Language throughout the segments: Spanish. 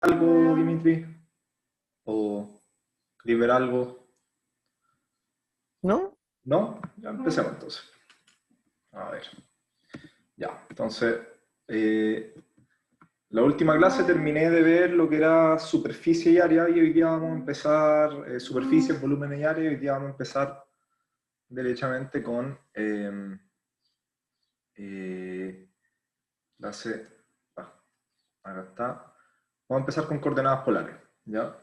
algo, Dimitri? ¿O queréis ver algo? ¿No? ¿No? Ya empecemos entonces. A ver. Ya, entonces, eh, la última clase terminé de ver lo que era superficie y área y hoy día vamos a empezar, superficie, volumen y área, y hoy día vamos a empezar derechamente con eh, clase, ah, acá está, vamos a empezar con coordenadas polares, ¿ya?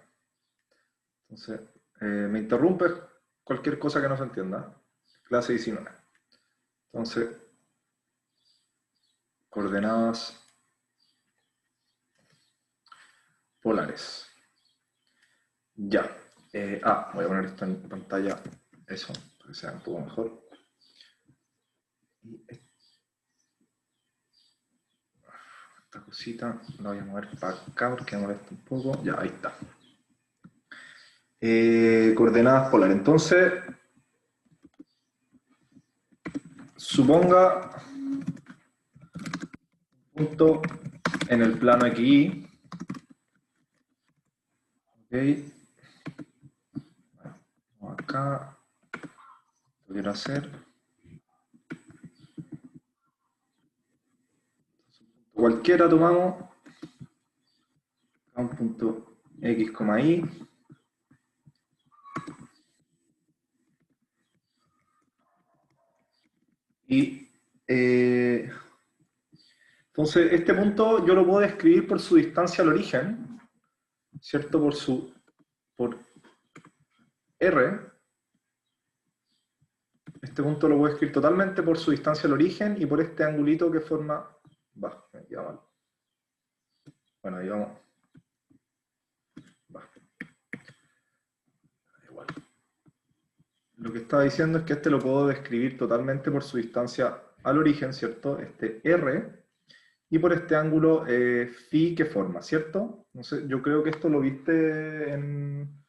Entonces, me interrumpes cualquier cosa que no se entienda. Clase 19. Entonces, coordenadas polares. Ya. Voy a poner esto en pantalla, eso, para que sea un poco mejor. Y esta cosita la voy a mover para acá porque me molesta un poco. Ya, ahí está. Coordenadas polares. Entonces, suponga un punto en el plano XY. Ok. Acá, lo quiero hacer. Cualquiera tomamos. Acá un punto X, Y. Y entonces, este punto yo lo puedo describir por su distancia al origen, ¿cierto? Por R. Este punto lo puedo escribir totalmente por su distancia al origen y por este angulito que forma. Me queda mal. Bueno, ahí vamos. Igual. Lo que estaba diciendo es que este lo puedo describir totalmente por su distancia al origen, ¿cierto? Este R, y por este ángulo phi que forma, ¿cierto? No sé, yo creo que esto lo viste en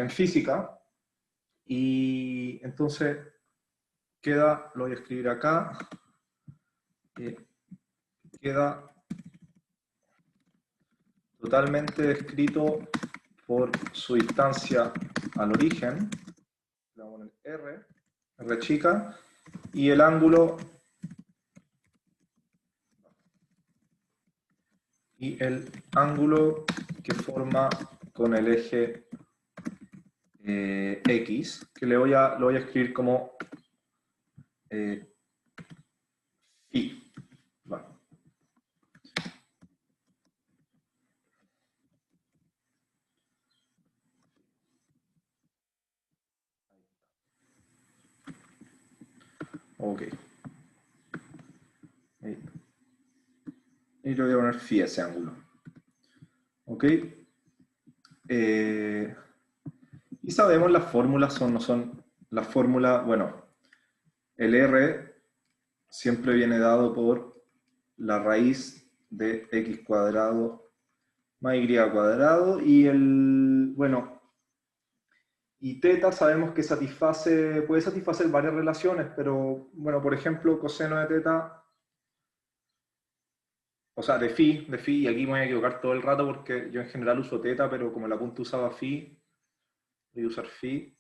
física, y entonces queda, lo voy a escribir acá, eh, queda totalmente descrito por su distancia al origen, le vamos a poner R chica, y el ángulo que forma con el eje X, que lo voy a escribir como eh, phi. Vale. Ok. Ahí. Y le voy a poner phi a ese ángulo. Ok. Eh, y sabemos las fórmulas no son las fórmulas, bueno, el R siempre viene dado por la raíz de x cuadrado más y cuadrado, y bueno, y teta sabemos que puede satisfacer varias relaciones, pero bueno, por ejemplo, coseno de teta, o sea, de phi, y aquí me voy a equivocar todo el rato porque yo en general uso teta, pero como la punta usaba phi, voy a usar phi,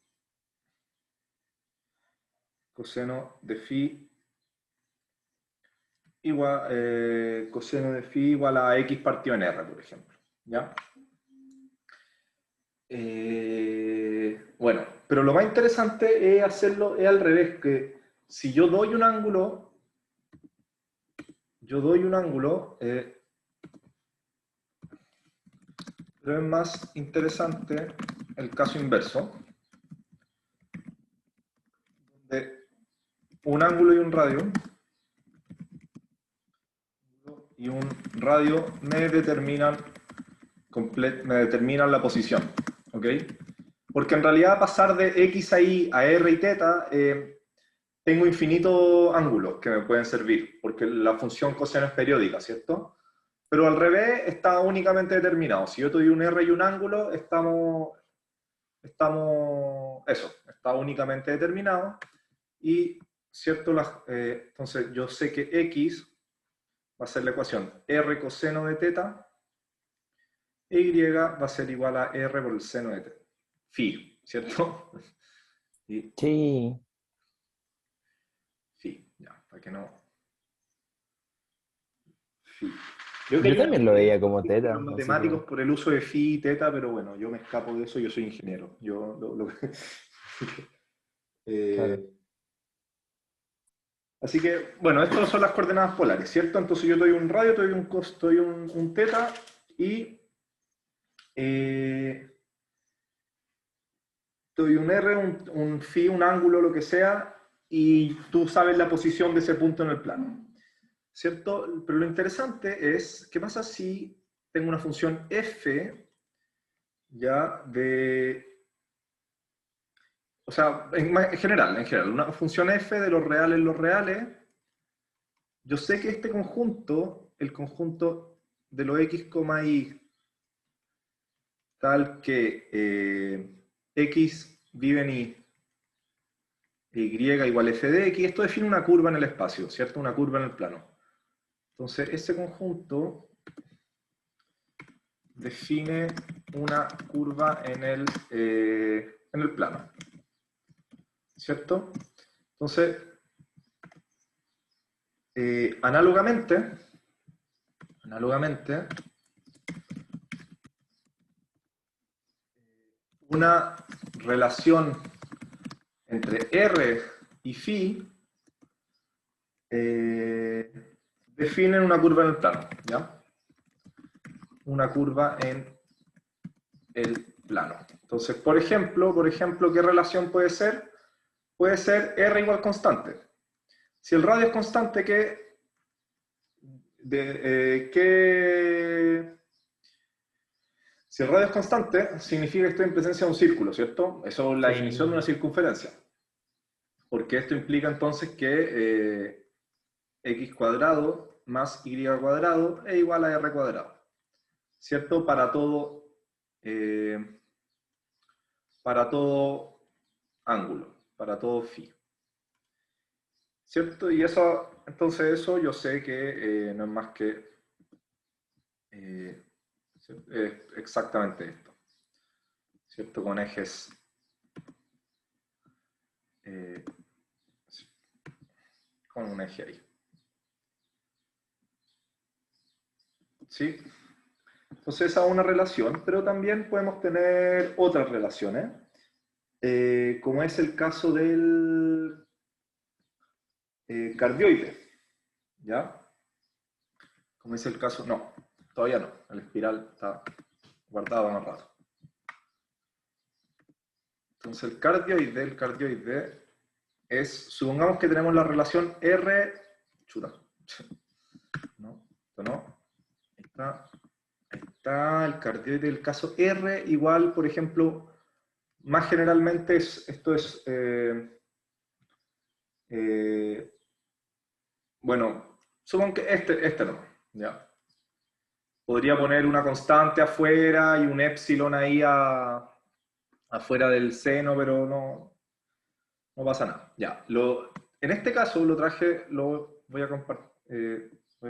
coseno de phi igual, coseno de phi igual a x partido en r, por ejemplo, ¿ya? Bueno, pero lo más interesante es hacerlo es al revés, que si yo doy un ángulo, pero es más interesante el caso inverso, de un ángulo y un radio me determinan la posición, ¿ok? Porque en realidad pasar de x a y a r y teta, tengo infinitos ángulos que me pueden servir, porque la función coseno es periódica, ¿cierto? Pero al revés está únicamente determinado. Si yo te doy un r y un ángulo, eso, está únicamente determinado. Y, ¿cierto? Entonces yo sé que x va a ser la ecuación r coseno de teta e y va a ser igual a r por el seno de t. Phi, ¿cierto? Y Sí. phi, ya, para que no... Phi. Creo que Yo hay una también lo veía como de los teta, así matemáticos que, por el uso de phi y teta, pero bueno, yo me escapo de eso, yo soy ingeniero. claro. Eh, así que, bueno, estas son las coordenadas polares, ¿cierto? Entonces yo doy un radio, doy un cos, doy un teta y eh, doy un R, un phi, un ángulo, lo que sea, y tú sabes la posición de ese punto en el plano, ¿cierto? Pero lo interesante es, ¿qué pasa si tengo una función f, ya, o sea, en general, una función f de los reales, yo sé que este conjunto, el conjunto de los x, y, tal que x vive en y igual f de x, esto define una curva en el espacio, ¿cierto? Una curva en el plano. Entonces, ese conjunto define una curva en el plano, ¿cierto? Entonces, análogamente, una relación entre R y phi definen una curva en el plano, ¿ya? Una curva en el plano. Entonces, por ejemplo, ¿qué relación puede ser? Puede ser R igual constante. Si el radio es constante, si el radio es constante, significa que estoy en presencia de un círculo, ¿cierto? Eso es la definición de una Sí. circunferencia. Porque esto implica entonces que x cuadrado más y cuadrado es igual a r cuadrado, ¿cierto? Eh, para todo ángulo, para todo phi, ¿cierto? Y eso, entonces eso yo sé que no es más que eh, exactamente esto, ¿cierto? Con ejes, eh, con un eje ahí, ¿sí? Entonces esa es una relación, pero también podemos tener otras relaciones, como es el caso del cardioide, ¿ya? Como es el caso, no, todavía no, el espiral está guardado más rato. Entonces el cardioide es, supongamos que tenemos la relación R, chuta, no, esto no, ahí está el cardioide del caso R, igual, por ejemplo, más generalmente esto es, eh, bueno, supongo que este no, ¿ya? Podría poner una constante afuera y un epsilon ahí afuera del seno, pero no pasa nada. Ya, en este caso lo traje, voy a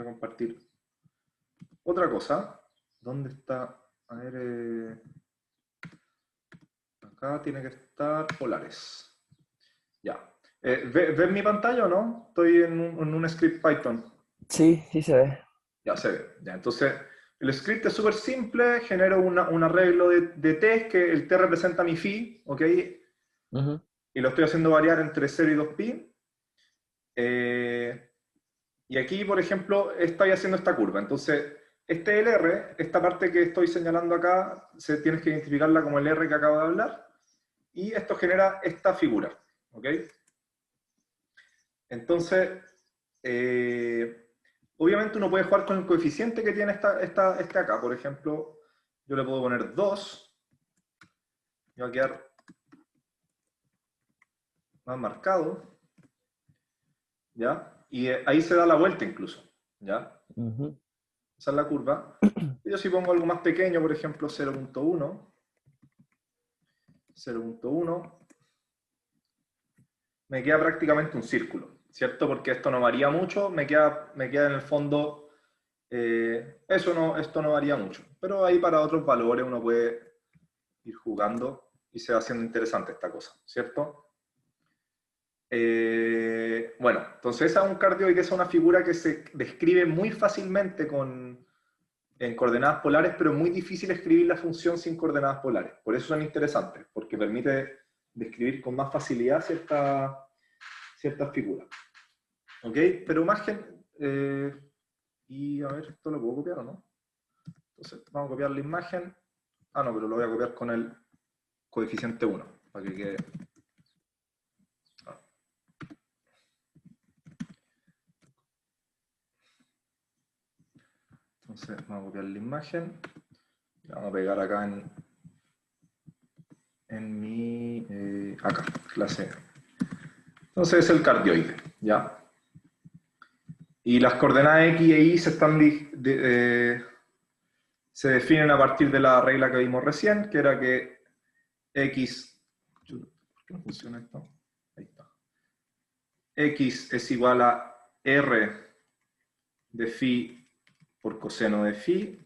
compartir otra cosa. ¿Dónde está? A ver, acá tiene que estar polares. Ya. ¿Ves mi pantalla o no? Estoy en un script Python. Sí, sí se ve. Ya se ve. Ya, entonces, el script es súper simple. Genero un arreglo de t, que el t representa mi phi, ¿ok? Ujú. Y lo estoy haciendo variar entre 0 y 2pi. Y aquí, por ejemplo, estoy haciendo esta curva. Entonces, este LR, esta parte que estoy señalando acá, tienes que identificarla como el R que acabo de hablar. Y esto genera esta figura. ¿Ok? Entonces, obviamente uno puede jugar con el coeficiente que tiene este acá. Por ejemplo, yo le puedo poner 2. Y va a quedar más marcado. ¿Ya? Y ahí se da la vuelta incluso. ¿Ya? Ujú. Esa es la curva. Y yo si pongo algo más pequeño, por ejemplo 0.1, 0.1, me queda prácticamente un círculo, ¿cierto? Porque esto no varía mucho, me queda en el fondo, esto no varía mucho. Pero ahí para otros valores uno puede ir jugando y se va haciendo interesante esta cosa, ¿cierto? Bueno, entonces esa es un cardioide, es una figura que se describe muy fácilmente en coordenadas polares, pero es muy difícil escribir la función sin coordenadas polares. Por eso son interesantes, porque permite describir con más facilidad ciertas figuras. ¿Ok? Pero más y a ver, ¿esto lo puedo copiar o no? Entonces, vamos a copiar la imagen. Ah, no, pero lo voy a copiar con el coeficiente 1, para que quede... Entonces, vamos a copiar la imagen. La vamos a pegar acá en mi... acá, clase. Entonces es el cardioide, ¿ya? Y las coordenadas X e Y se definen a partir de la regla que vimos recién, que era que X... ¿Por qué no funciona esto? Ahí está. X es igual a R de phi por coseno de phi,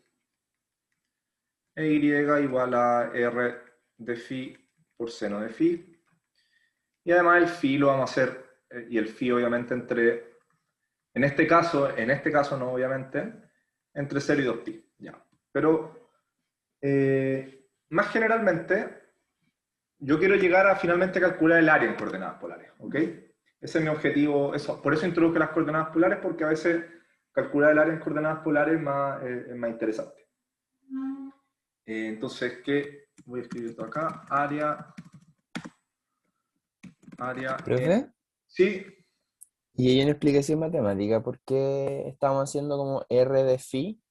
e Y igual a R de phi por seno de phi. Y además el phi lo vamos a hacer, y el phi obviamente en este caso no obviamente, entre 0 y 2pi. Ya. Pero más generalmente, yo quiero llegar a finalmente calcular el área en coordenadas polares, ¿ok? Ese es mi objetivo, por eso introduje las coordenadas polares, porque a veces calcular el área en coordenadas polares es más interesante. Entonces, ¿qué? Voy a escribir esto acá, área ¿Profe? Sí. Y hay una explicación matemática por qué estamos haciendo como R de phi.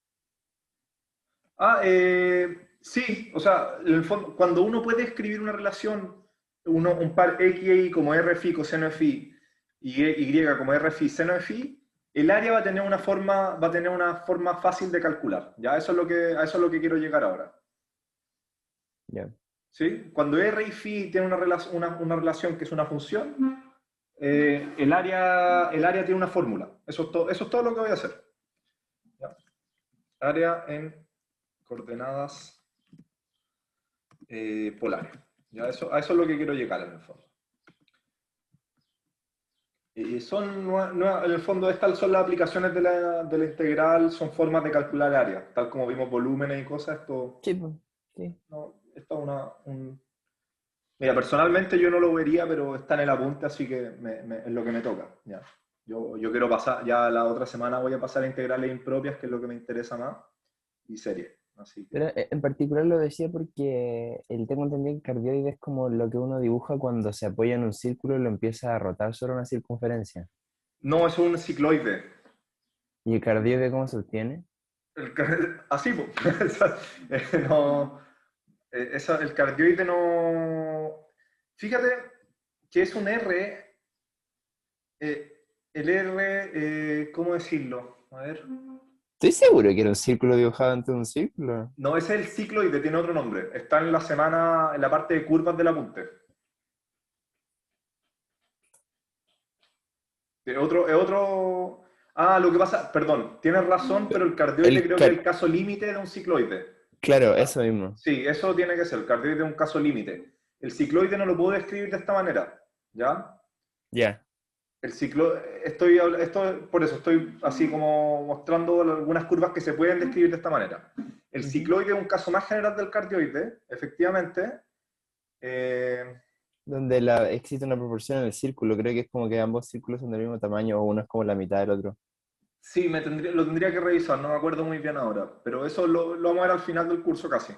Sí, o sea, en el fondo, cuando uno puede escribir una relación, un par X y Y como R phi coseno de phi y Y como R phi seno de phi, el área va a tener una forma fácil de calcular. Ya, eso es a eso es lo que quiero llegar ahora. Ya. ¿Sí? Cuando R y phi tienen una relación que es una función, el área tiene una fórmula. Eso es todo lo que voy a hacer. ¿Ya? Área en coordenadas polares. ¿Ya? A eso es lo que quiero llegar en el fondo. En el fondo, estas son las aplicaciones de la integral, son formas de calcular área, tal como vimos volúmenes y cosas. Sí, pues, sí. Esto Mira, personalmente yo no lo vería, pero está en el apunte, así que es lo que me toca. Ya. Yo quiero pasar, ya la otra semana voy a pasar a integrales impropias, que es lo que me interesa más, y serie. Así que... Pero en particular lo decía porque tengo entendido que el cardioide es como lo que uno dibuja cuando se apoya en un círculo y lo empieza a rotar sobre una circunferencia. No, es un cicloide. ¿Y el cardioide cómo se obtiene? Así, pues. No, el cardioide no... Fíjate que es un R, el R, ¿cómo decirlo? A ver. Estoy seguro que era un círculo dibujado ante un círculo. No, ese es el cicloide, tiene otro nombre. Está en la parte de curvas del apunte. Es otro... Ah, lo que pasa, perdón, tienes razón, pero el cardioide creo que es el caso límite de un cicloide. Claro, eso mismo. Sí, eso tiene que ser, el cardioide es un caso límite. El cicloide no lo puedo describir de esta manera, ¿ya? Ya. El ciclo, por eso estoy así como mostrando algunas curvas que se pueden describir de esta manera. El cicloide es un caso más general del cardioide, efectivamente. Donde existe una proporción en el círculo. Creo que es como que ambos círculos son del mismo tamaño o uno es como la mitad del otro. Sí, lo tendría que revisar, no me acuerdo muy bien ahora, pero eso lo vamos a ver al final del curso casi.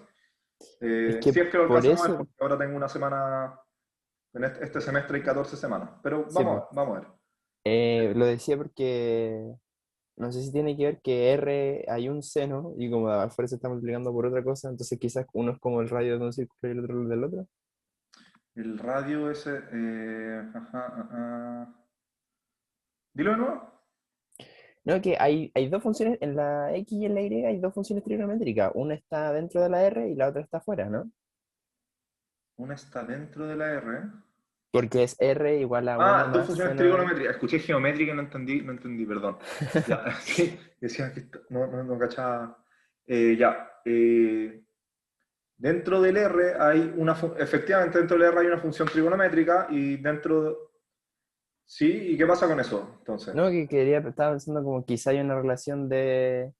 Es que Si es que lo por alcanzamos a ver, eso, porque ahora tengo una semana, en este semestre hay 14 semanas, pero sí, vamos a ver. lo decía porque no sé si tiene que ver que R hay un seno y como afuera se está multiplicando por otra cosa, entonces quizás uno es como el radio de un círculo y el otro el del otro. El radio ese, dilo de nuevo. No, que hay dos funciones, en la X y en la Y hay dos funciones trigonométricas. Una está dentro de la R y la otra está afuera, ¿no? Una está dentro de la R. Porque es R igual a uno Dos más funciones seno de... trigonométricas. Escuché geométrica y no entendí, perdón. Ya, sí, decía que no cachaba. Ya. dentro del R hay efectivamente dentro del R hay una función trigonométrica y dentro, sí, ¿y qué pasa con eso? Entonces, No, que quería, estaba pensando como quizá hay una relación de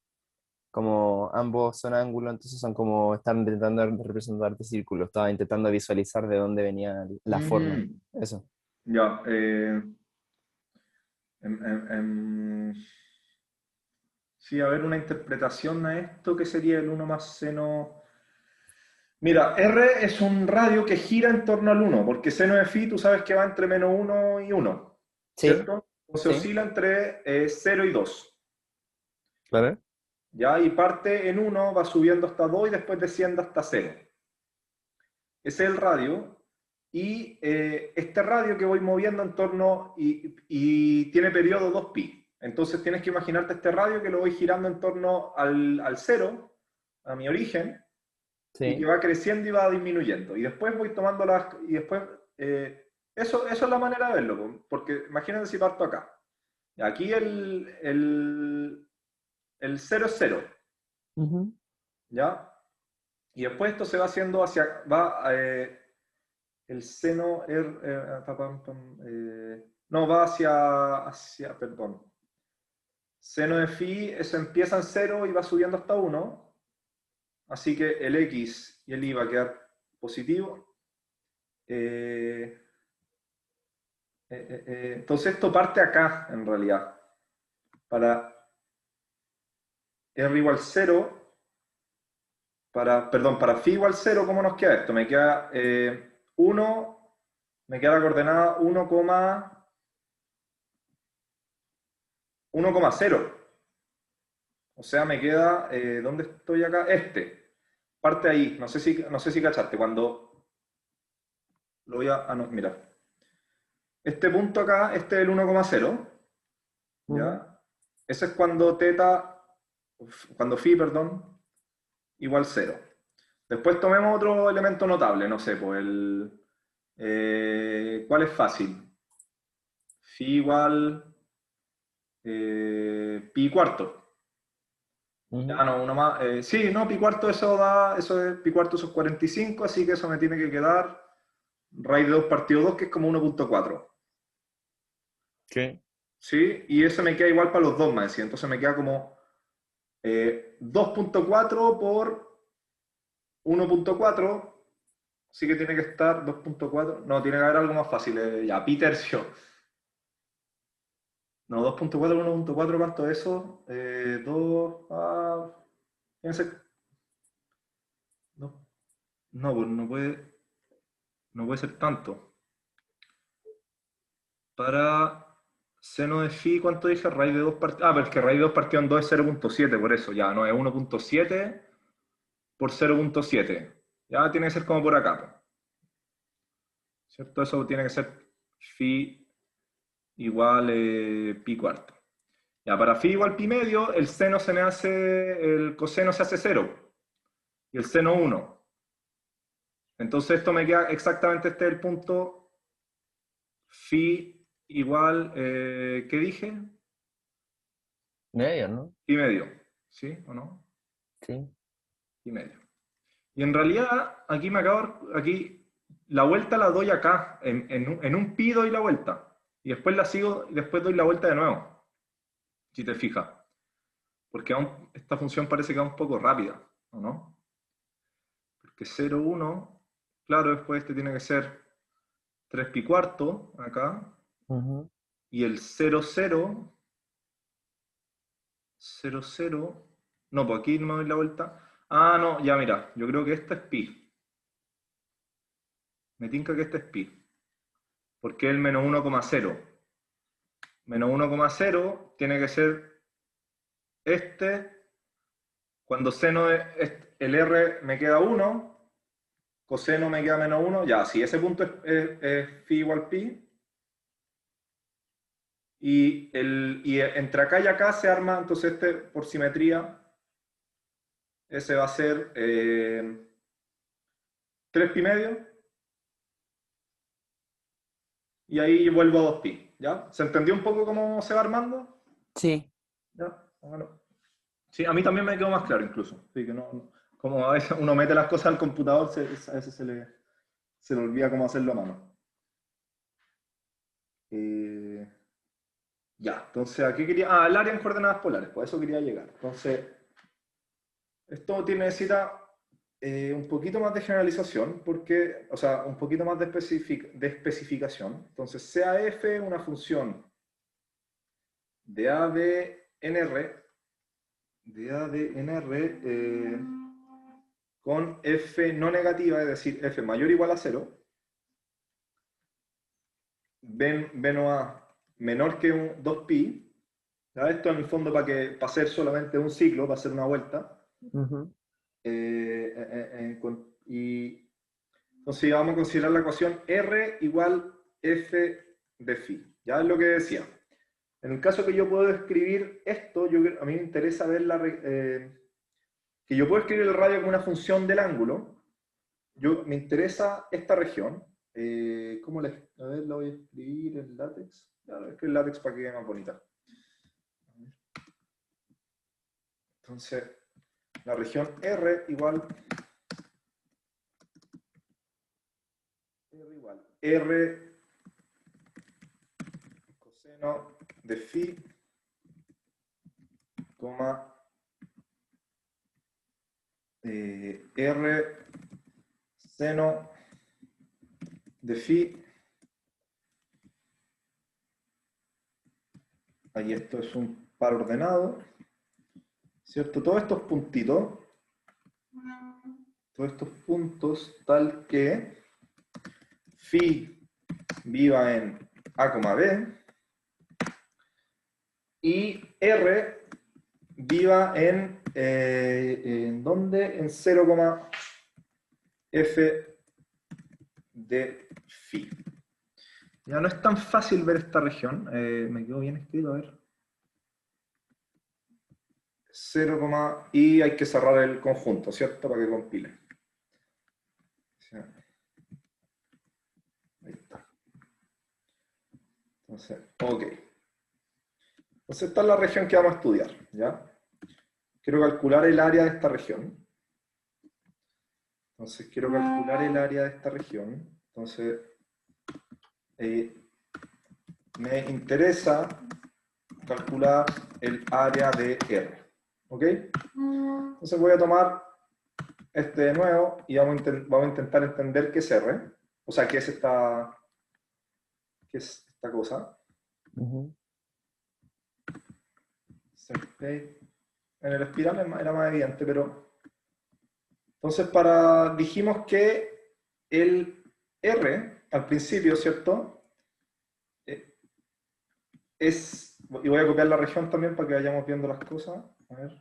como ambos son ángulos, entonces son como están intentando representar de círculos, estaba intentando visualizar de dónde venía la forma. mm, Eso. ya, em- em- em, sí, a ver, una interpretación a esto, ¿qué sería el uno más seno? Mira, R es un radio que gira en torno al uno porque seno de phi tú sabes que va entre -1 y 1, Sí, ¿cierto? Entonces sí, oscila entre 0 y 2, claro. ¿ya? Y parte en 1, va subiendo hasta 2 y después desciende hasta 0. Ese es el radio. Y este radio que voy moviendo en torno y tiene periodo 2pi. Entonces tienes que imaginarte este radio que lo voy girando en torno al 0, a mi origen, y que Sí. va creciendo y va disminuyendo. Y después voy tomando las... Y después... eso es la manera de verlo, porque imagínense si parto acá. Aquí el 0 es 0, Ujú. ¿ya? Y después esto se va haciendo hacia... Va, el seno... no, va perdón. Seno de phi, eso empieza en 0 y va subiendo hasta 1. Así que el x y el y va a quedar positivo. Entonces esto parte acá, en realidad. Para r igual 0, perdón, para phi igual 0, ¿cómo nos queda esto? Me queda 1, me queda la coordenada 1,0. O sea, me queda, ¿dónde estoy acá? Parte ahí, no sé si cachaste, cuando lo voy a, no, mira. Este punto acá, este es el 1,0, Ujú. ¿ya? Ese es cuando phi, perdón, igual 0. Después tomemos otro elemento notable, no sé, pues ¿cuál es fácil? Phi igual pi cuarto. Ujú. Ya no, uno más. Sí, no, pi cuarto eso es, pi cuarto eso es 45, así que eso me tiene que quedar raíz de 2 partido 2, que es como 1,4. Sí. ¿Sí? Y eso me queda igual para los dos, me decía. Entonces me queda como 2,4 por 1,4. Sí que tiene que estar 2,4. No, tiene que haber algo más fácil. Ya, pi tercio. No, 2,4 por 1,4, ¿cuánto es eso? 2. Tiene que ser. No, no, pues no puede ser tanto. Para seno de phi, ¿cuánto dije? Raíz de 2 partido. Pero es que raíz de 2 partido en 2 es 0,7, por eso. Ya, no, es 1,7 por 0,7. Ya tiene que ser como por acá, pues, ¿cierto? Eso tiene que ser phi igual pi cuarto. Ya, para phi igual pi medio, el coseno se hace 0 y el seno 1. Entonces esto me queda exactamente este es el punto phi igual, ¿qué dije? Medio, ¿no? Pi medio, ¿sí o no? Sí. Pi medio. Y en realidad, aquí la vuelta la doy acá, en un pi doy la vuelta. Y después la sigo, y después doy la vuelta de nuevo, si te fijas. Porque esta función parece que va un poco rápida, ¿o no? Porque 0, 1, claro, después este tiene que ser 3 pi cuarto, acá. Ujú. Y el 0, 0, 0, 0, no, pues aquí no me doy la vuelta. Ah, no, ya mira, yo creo que esta es pi. Me tinca que esta es pi. Porque es el -1,0. -1,0 tiene que ser cuando seno el R me queda 1, coseno me queda -1, ya, si ese punto es phi igual pi, y entre acá y acá se arma, entonces por simetría, ese va a ser 3 pi medio, y ahí vuelvo a 2 pi, ¿ya? ¿Se entendió un poco cómo se va armando? Sí. ¿Ya? Bueno. Sí, a mí también me quedó más claro incluso. Sí, que Como a veces uno mete las cosas al computador, a veces se le olvida cómo hacerlo a mano. Eh, ya, entonces aquí quería... Ah, el área en coordenadas polares, pues a eso quería llegar. Entonces, esto necesita un poquito más de generalización, porque, o sea, un poquito más de, de especificación. Entonces, CAF es una función de A de NR, con F no negativa, es decir, F mayor o igual a 0, B no A menor que un 2pi. ¿Ya? Esto en el fondo para hacer solamente un ciclo, para hacer una vuelta. Y entonces vamos a considerar la ecuación R igual F de phi. Ya es lo que decía. En el caso que yo puedo escribir esto, a mí me interesa ver que yo puedo escribir el radio como una función del ángulo. Me interesa esta región. ¿Cómo a ver, la voy a escribir en látex. Ya, voy a escribir en látex para que quede más bonita. Entonces, la región R igual R coseno de phi, coma R seno de phi. Ahí esto es un par ordenado, ¿cierto? Todos estos puntitos, todos estos puntos, tal que phi viva en A, B y R viva ¿en dónde? En 0, F de phi. Ya no es tan fácil ver esta región. Me quedó bien escrito, a ver. 0, y hay que cerrar el conjunto, ¿cierto? Para que compile. Ahí está. Entonces, ok. Entonces esta es la región que vamos a estudiar, ¿ya? Quiero calcular el área de esta región. Entonces quiero calcular el área de esta región. Entonces, me interesa calcular el área de R. ¿Ok? Entonces voy a tomar este de nuevo y vamos a intentar entender qué es R. O sea, qué es esta cosa. En el espiral era más evidente, pero... Entonces, dijimos que el R, al principio, ¿cierto? Y voy a copiar la región también para que vayamos viendo las cosas. A ver.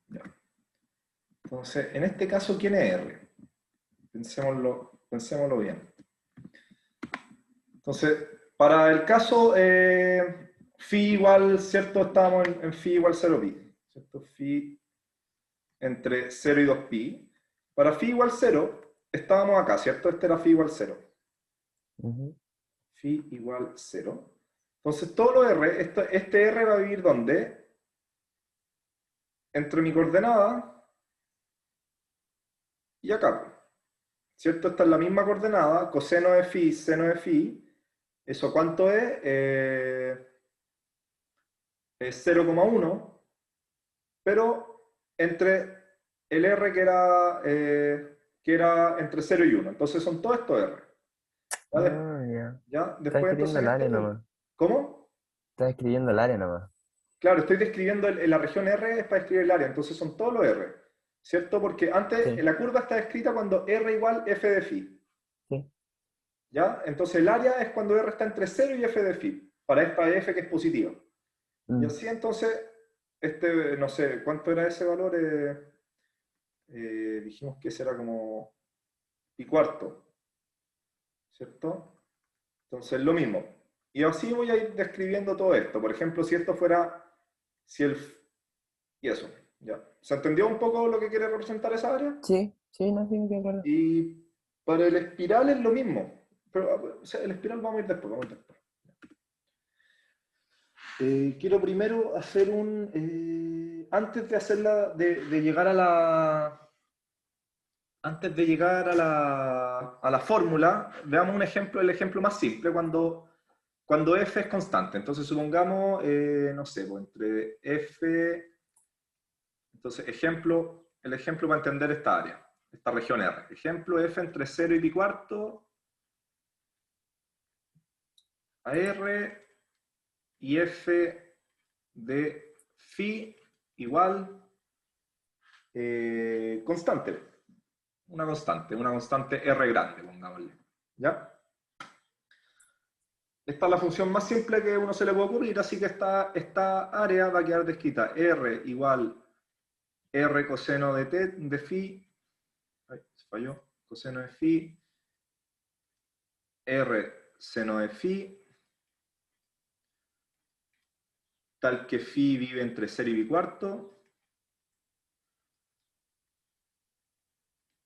Ya. Entonces, en este caso, ¿quién es R? Pensémoslo bien. Entonces, para el caso phi igual, ¿cierto? Estábamos en phi igual 0pi, ¿cierto? Phi entre 0 y 2pi. Para phi igual 0, estábamos acá, ¿cierto? Este era phi igual 0. Phi igual 0. Entonces, todo lo R, este R va a vivir ¿dónde? Entre mi coordenada y acá. ¿Cierto? Esta es la misma coordenada, coseno de phi, seno de phi. ¿Eso cuánto es? Es 0,1, pero entre el R que era entre 0 y 1. Entonces son todos estos R. Ya. ¿Ya? Estás Después escribiendo entonces el área nomás. ¿Cómo? Estás escribiendo el área nomás. Claro, estoy describiendo la región R es para escribir el área, entonces son todos los R. ¿Cierto? Porque antes Sí. la curva está escrita cuando R igual F de phi. Sí. ¿Ya? Entonces el área es cuando R está entre 0 y F de phi, para esta F que es positiva. Y así entonces, no sé, ¿cuánto era ese valor? Dijimos que ese era como pi cuarto, ¿cierto? Entonces lo mismo. Y así voy a ir describiendo todo esto. Por ejemplo, si esto fuera, y eso, ya. ¿Se entendió un poco lo que quiere representar esa área? Sí, no sé qué acuerdo. Y para el espiral es lo mismo. Pero o sea, el espiral vamos a ir después. quiero primero hacer un... antes de hacerla, de llegar a la... Antes de llegar a la fórmula, veamos un ejemplo, el ejemplo más simple, cuando f es constante. Entonces, supongamos, no sé, pues, entre f... Entonces, el ejemplo para entender esta área, esta región R. Ejemplo, f entre 0 y pi cuarto a R y f de phi igual constante. Una constante R grande, pongámosle. ¿Ya? Esta es la función más simple que uno se le puede ocurrir, así que esta área va a quedar descrita. R igual R coseno de phi, ay, se falló, coseno de phi, R seno de phi, tal que phi vive entre 0 y pi cuarto,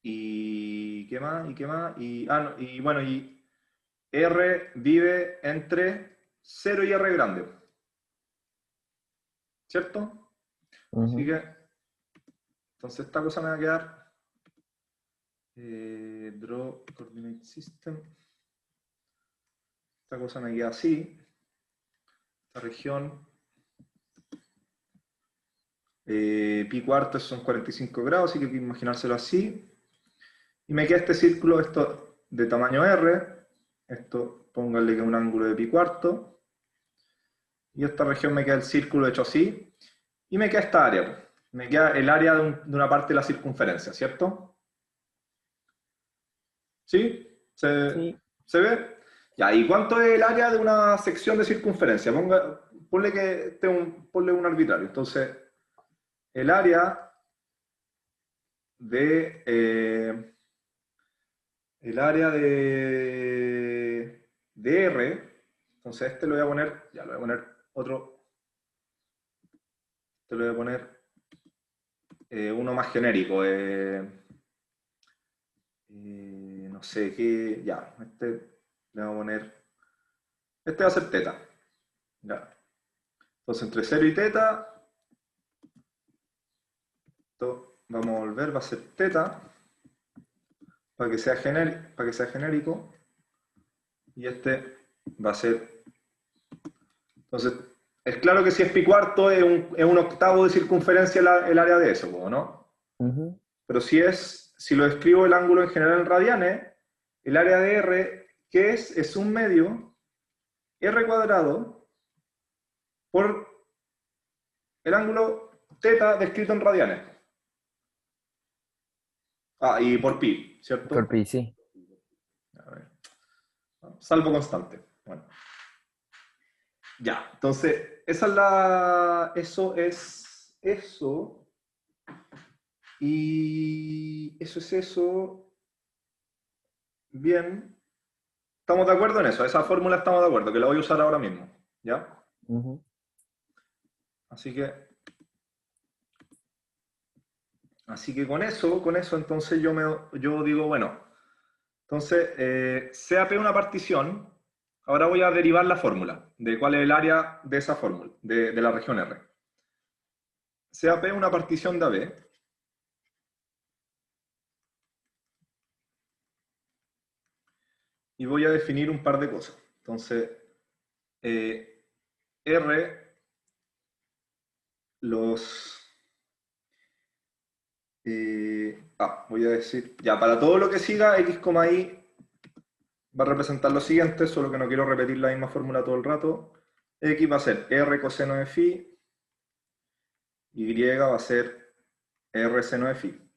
y ¿qué más? ¿Y qué más? Y bueno, y R vive entre 0 y R grande, ¿cierto? Así Ujú. que, entonces esta cosa me va a quedar draw coordinate system. Esta cosa me queda así. Esta región, pi cuarto son 45 grados, así que hay que imaginárselo así. Y me queda este círculo, esto de tamaño R. Esto, pónganle que es un ángulo de pi cuarto. Y esta región me queda el círculo hecho así. Y me queda esta área, pues. Me queda el área de una parte de la circunferencia, ¿cierto? ¿Sí? Sí. ¿Se ve? Ya, ¿y cuánto es el área de una sección de circunferencia? Ponle que ponle un arbitrario. Entonces, el área de el área de R, entonces este lo voy a poner, ya lo voy a poner otro, este lo voy a poner uno más genérico. No sé qué, ya, este le voy a poner, este va a ser teta. Ya. Entonces entre 0 y teta, esto vamos a volver, va a ser teta, para que sea genérico, y este va a ser, entonces, es claro que si es pi cuarto es un octavo de circunferencia el área de eso, ¿no? Ujú. Pero si lo escribo el ángulo en general en radianes, el área de R, ¿qué es? Es un medio R cuadrado por el ángulo θ descrito en radianes. Ah, y por pi, Por ¿cierto? pi, sí. A ver, salvo constante. Bueno, ya. Entonces, eso es eso. Y eso es eso. Bien. Estamos de acuerdo en eso. Esa fórmula estamos de acuerdo, que la voy a usar ahora mismo. ¿Ya? Ujú. Así que con eso entonces yo digo, bueno, entonces CAP es una partición, ahora voy a derivar la fórmula de cuál es el área de esa fórmula, de la región R. CAP es una partición de AB y voy a definir un par de cosas. Entonces, eh, R, los... voy a decir, ya, para todo lo que siga, X, Y va a representar lo siguiente, solo que no quiero repetir la misma fórmula todo el rato. X va a ser R coseno de phi, Y va a ser R seno de phi.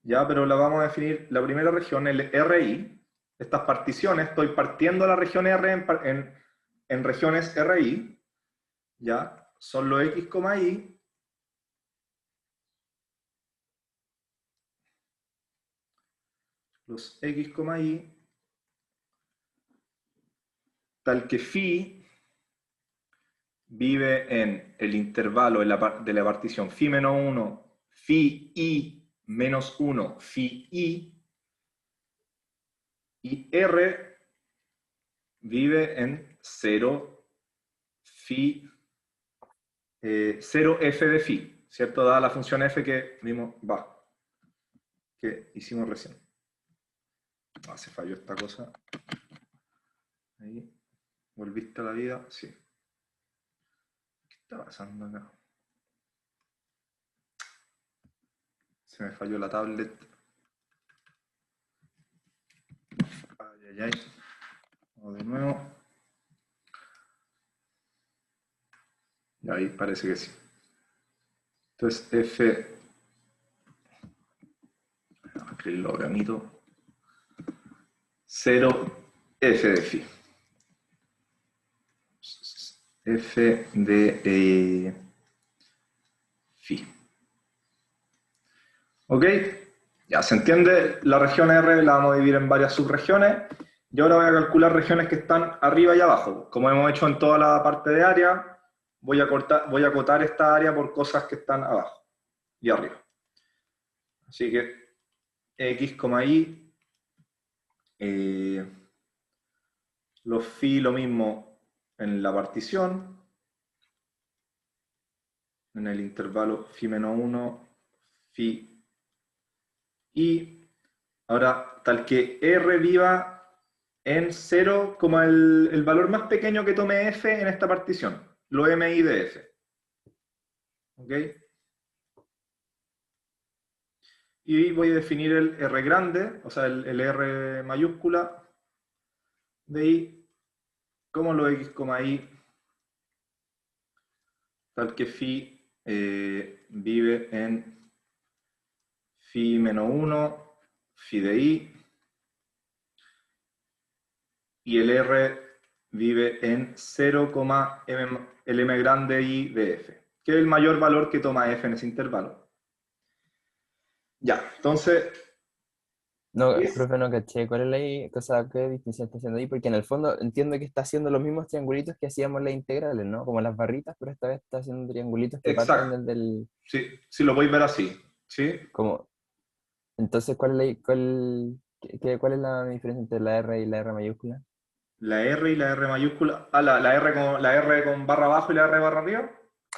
Ya, pero la vamos a definir, la primera región, el RI, estas particiones, estoy partiendo la región R en regiones RI, ya, son los X, Y, los X, Y, tal que phi vive en el intervalo de la partición phi menos 1, phi i menos 1, phi i, y R vive en 0, phi 0f de phi, ¿cierto? Dada la función f que vimos, que hicimos recién. Se falló esta cosa. Ahí. ¿Volviste a la vida? Sí. ¿Qué está pasando acá? Se me falló la tablet. Ay, ay, ay. Vamos de nuevo. Y ahí parece que sí. Entonces f... Vamos a escribirlo granito. 0f de phi. F de phi. ¿Ok? Ya se entiende, la región R la vamos a dividir en varias subregiones. Y ahora voy a calcular regiones que están arriba y abajo. Como hemos hecho en toda la parte de área, voy a acotar esta área por cosas que están abajo y arriba. Así que X, Y, los phi lo mismo en la partición, en el intervalo phi menos 1, phi y ahora tal que R viva en 0, como el valor más pequeño que tome f en esta partición, lo mi de f. ¿Ok? Y voy a definir el R grande, o sea, el R mayúscula de I, como lo X, Y, tal que phi vive en phi menos 1, phi de I, y el R vive en 0, el m grande I de f, que es el mayor valor que toma f en ese intervalo. Ya, entonces... No, profe, no caché. ¿Cuál es qué distinción está haciendo ahí? Porque en el fondo entiendo que está haciendo los mismos triangulitos que hacíamos las integrales, ¿no? Como las barritas, pero esta vez está haciendo triangulitos que parten Exacto, desde el... sí, sí lo podéis ver así, ¿sí? Como, entonces, ¿cuál es la diferencia entre la R y la R mayúscula? La R y la R mayúscula, la R con barra abajo y la R barra arriba.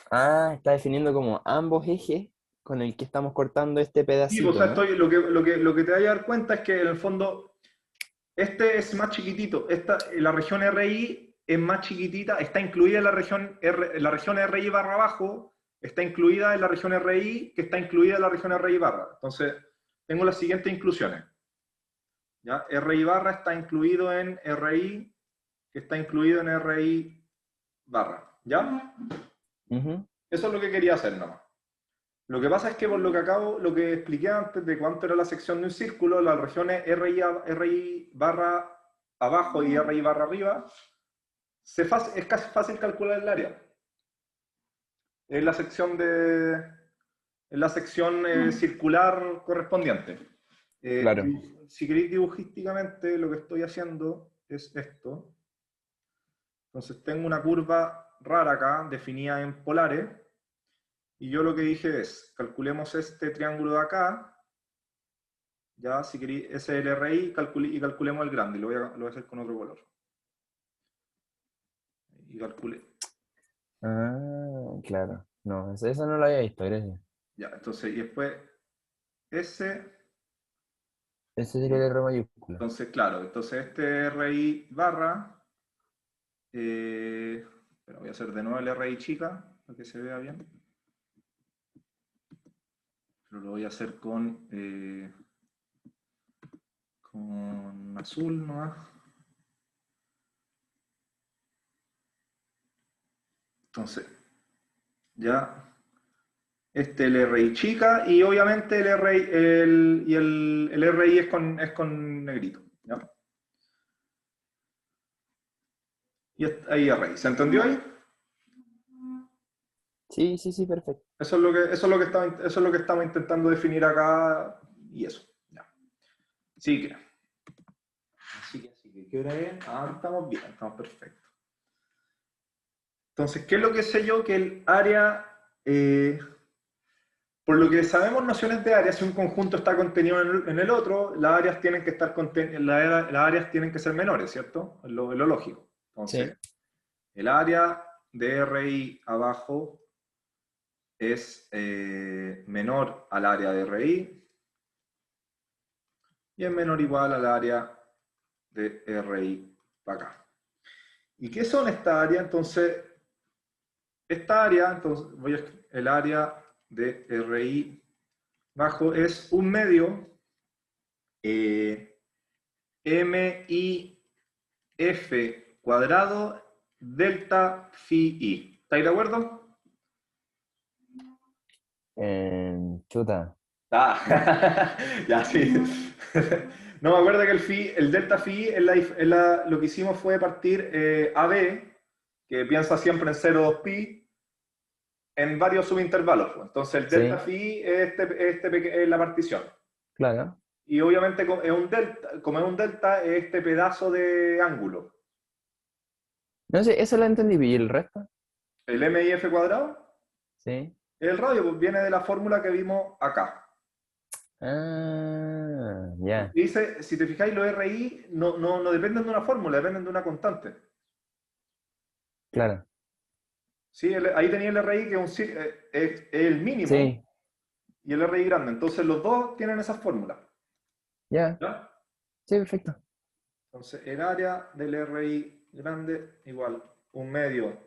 Ah, está definiendo como ambos ejes con el que estamos cortando este Sí, pues, o pedacito, sea, ¿no? lo que te vas a dar cuenta es que en el fondo este es más chiquitito. La región RI es más chiquitita, está incluida en la región RI barra abajo, está incluida en la región RI, que está incluida en la región RI barra. Entonces, tengo las siguientes inclusiones. ¿Ya? RI barra está incluido en RI, que está incluido en RI barra. ¿Ya? Ujú. Eso es lo que quería hacer nomás. Lo que pasa es que por lo que expliqué antes de cuánto era la sección de un círculo, las regiones RI barra abajo y RI barra arriba, es casi fácil calcular el área. Es la sección circular correspondiente. Claro. Si queréis dibujísticamente, lo que estoy haciendo es esto. Entonces tengo una curva rara acá, definida en polares, y yo lo que dije es, calculemos este triángulo de acá, ya, si queréis, ese es el RI, y calculemos el grande, lo voy a hacer con otro color. Y calcule. Ah, claro. No, eso no lo había visto, gracias. Ya, entonces, y después, ese, Ese sería el R mayúscula. entonces, claro, entonces este RI barra, pero voy a hacer de nuevo el RI chica, para que se vea bien. Pero lo voy a hacer con azul, ¿no? Entonces, ya, este el RI chica, y obviamente el RI, el RI es con negrito, ¿ya? Y ahí RI, ¿se entendió ahí? Sí, sí, sí, perfecto. Eso es lo que estamos intentando definir acá, y eso, ya. Así que, ¿qué hora es? Ah, estamos bien, estamos perfectos. Entonces, ¿qué es lo que sé yo? Que el área, por lo que sabemos nociones de área, si un conjunto está contenido en el otro, las áreas tienen que las áreas tienen que ser menores, ¿cierto? Es lo lógico. Entonces, Sí. el área de RI abajo es menor al área de RI y es menor o igual al área de RI para acá. ¿Y qué son estas áreas? Entonces, esta área, entonces voy a el área de RI bajo es un medio MIF cuadrado delta phi i. ¿Estáis de acuerdo? Chuta. Ah, ya sí. No, me acuerdo que el delta phi lo que hicimos fue partir AB, que piensa siempre en 0,2pi, en varios subintervalos, pues. Entonces el delta Sí, phi es la partición. claro. Y obviamente es un delta, como es un delta, es este pedazo de ángulo. No sé, eso lo entendí. ¿Y el resto? El MIF cuadrado, Sí. el radio, pues viene de la fórmula que vimos acá. Ah, ya, Dice, si te fijáis, los RI no dependen de una fórmula, dependen de una constante. claro. Sí, ahí tenía el RI que es el mínimo Sí, y el RI grande. Entonces los dos tienen esas fórmulas. ya. ¿Ya? Sí, perfecto. Entonces el área del RI grande igual un medio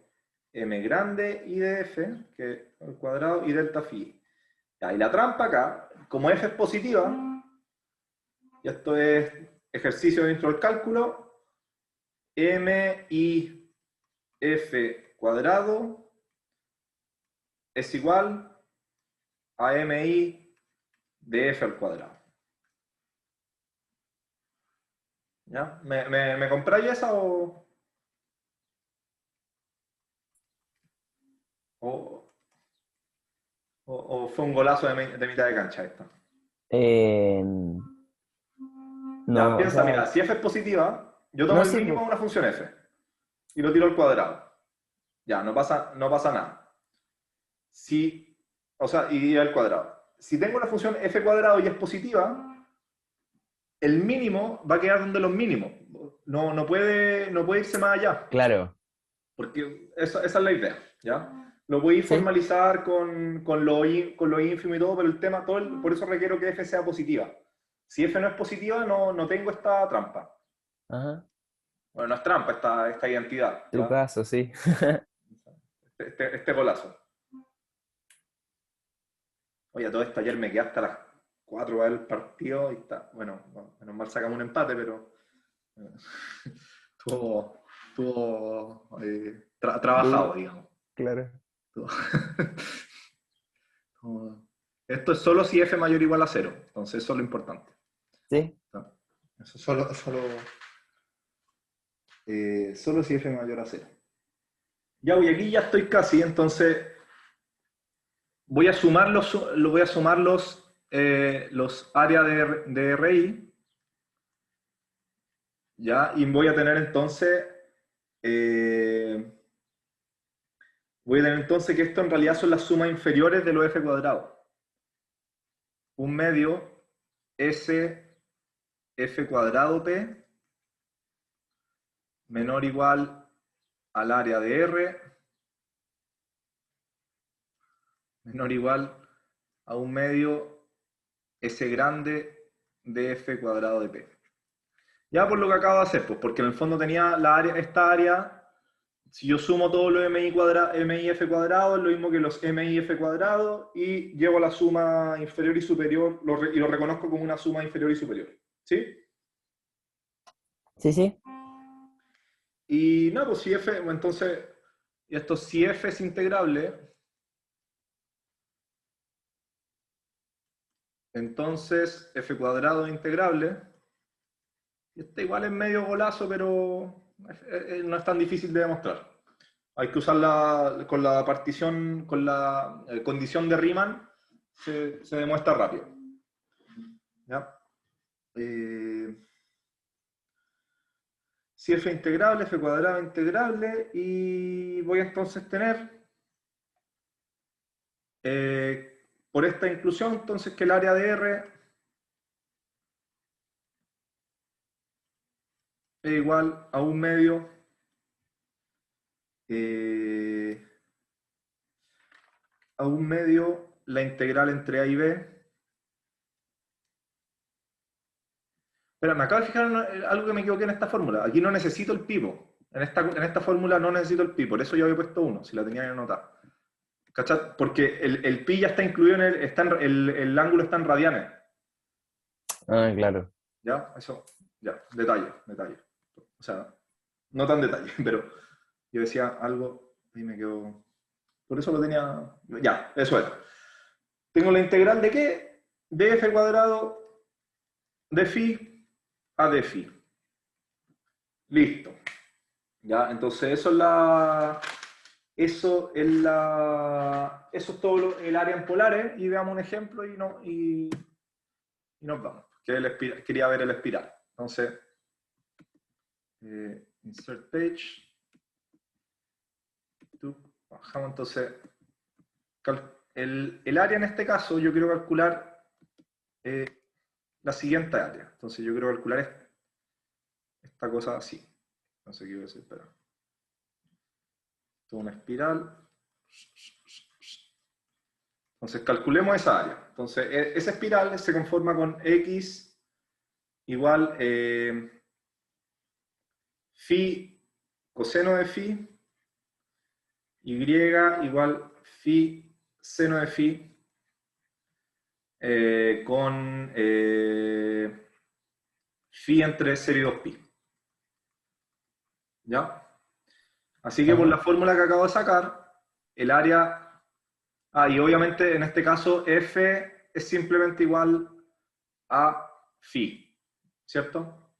M grande I de F, que es el cuadrado, y delta phi. Ya, y la trampa acá, como F es positiva, y esto es ejercicio dentro del cálculo, M I F cuadrado es igual a MI de F al cuadrado. ¿Ya? ¿Me compráis esa o, o fue un golazo de mitad de cancha esta? Eh, Ya, no, o piensa, sea, mira, si F es positiva, yo tomo no, el sí, mínimo po. de una función F y lo tiro al cuadrado. Ya, no pasa nada. Si, o sea, y al cuadrado. Si tengo una función F cuadrado y es positiva, el mínimo va a quedar donde los mínimos. No puede irse más allá. Claro. Porque esa es la idea, ¿ya? Lo voy a Sí. formalizar con lo ínfimo y todo, pero el tema, por eso requiero que F sea positiva. Si F no es positiva, no tengo esta trampa. Ajá. Bueno, no es trampa esta identidad, ¿ya? Trucazo, sí. Este golazo. Oye, todo esto ayer me quedé hasta las 4 para ver el partido y está. Bueno, menos mal sacamos un empate, pero eh, estuvo trabajado, Duro, digamos. claro. Estuvo- Esto es solo si f mayor o igual a cero, entonces eso es lo importante. Sí. ¿No? Eso solo si f mayor a cero. Ya, y aquí ya estoy casi, entonces voy a sumar los áreas de RI, ya, y eh, voy a tener entonces que esto en realidad son las sumas inferiores de los f cuadrados. Un medio s f cuadrado p menor o igual al área de R menor o igual a un medio S grande de F cuadrado de P. Ya por lo que acabo de hacer, pues porque en el fondo tenía esta área, si yo sumo todo lo MIF cuadrado, es lo mismo que los MIF cuadrado, y llevo la suma inferior y superior, y lo reconozco como una suma inferior y superior. ¿Sí? Sí, sí. Y no, pues si F, entonces, si F es integrable, entonces f cuadrado es integrable. Y este igual es medio golazo, pero no es tan difícil de demostrar. Hay que usarla con la partición, con la condición de Riemann, se demuestra rápido. ¿Ya? Si f integrable, f cuadrado integrable, y voy a entonces tener, por esta inclusión, entonces que el área de R es igual a un medio a un medio la integral entre A y B. Espera, me acabo de fijar en algo que me equivoqué en esta fórmula. Aquí no necesito el pi, po. En esta fórmula no necesito el pi, por eso yo había puesto 1, si la tenía que anotar. ¿Cachai? Porque el pi ya está incluido en el ángulo está en radianes. Ah, claro. ¿Ya? Eso, ya, detalle, detalle. O sea, no tan detalle, pero yo decía algo y me quedó. Por eso lo tenía. Ya, eso era. Tengo la integral de qué? De f cuadrado de phi a de phi. Listo. Ya, entonces eso es todo el área en polares y veamos un ejemplo y nos vamos. Quería ver el espiral. Entonces, insert page. Bajamos entonces. El área en este caso yo quiero calcular la siguiente área. Entonces yo quiero calcular esta cosa así. Entonces quiero decir, espera. Esto es una espiral. Entonces calculemos esa área. Entonces esa espiral se conforma con x igual phi coseno de phi, y igual phi seno de phi, con phi entre 0 y 2pi. ¿Ya? Así que por Ajá. la fórmula que acabo de sacar, el área. Y obviamente en este caso f es simplemente igual a phi, ¿cierto?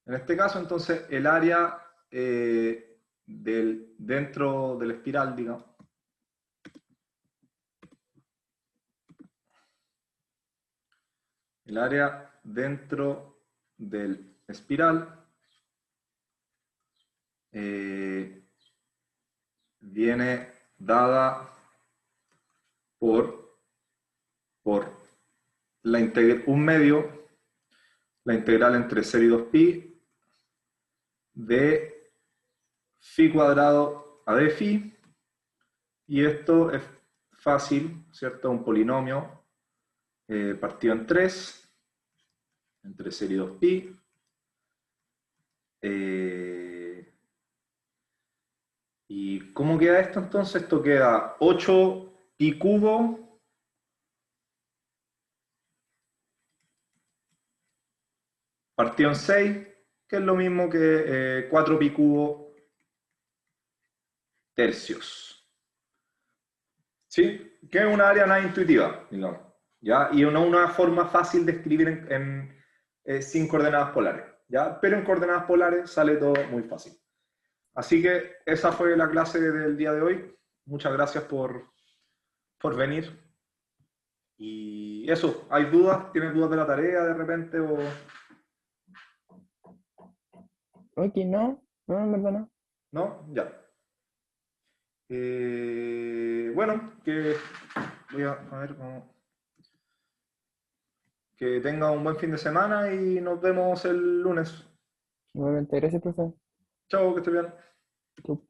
En este caso, entonces, el área dentro de la espiral, digamos, el área dentro del espiral viene dada por un medio, la integral entre 0 y 2pi de phi cuadrado a d phi, y esto es fácil, ¿cierto? Un polinomio partido en 3, entre 0 y 2pi. ¿Y cómo queda esto entonces? Esto queda 8pi cubo partido en 6, que es lo mismo que 4pi cubo tercios. ¿Sí? Que es una área nada intuitiva, digamos. ¿Ya? Y una forma fácil de escribir sin coordenadas polares. ¿Ya? Pero en coordenadas polares sale todo muy fácil. Así que esa fue la clase del día de hoy. Muchas gracias por venir. Y eso, ¿hay dudas? ¿Tienes dudas de la tarea de repente? Ok, no, no, en verdad no. ¿No? Ya. Bueno, voy a ver que tenga un buen fin de semana y nos vemos el lunes. Igualmente, gracias, profe. Chao, que estés bien. Chau.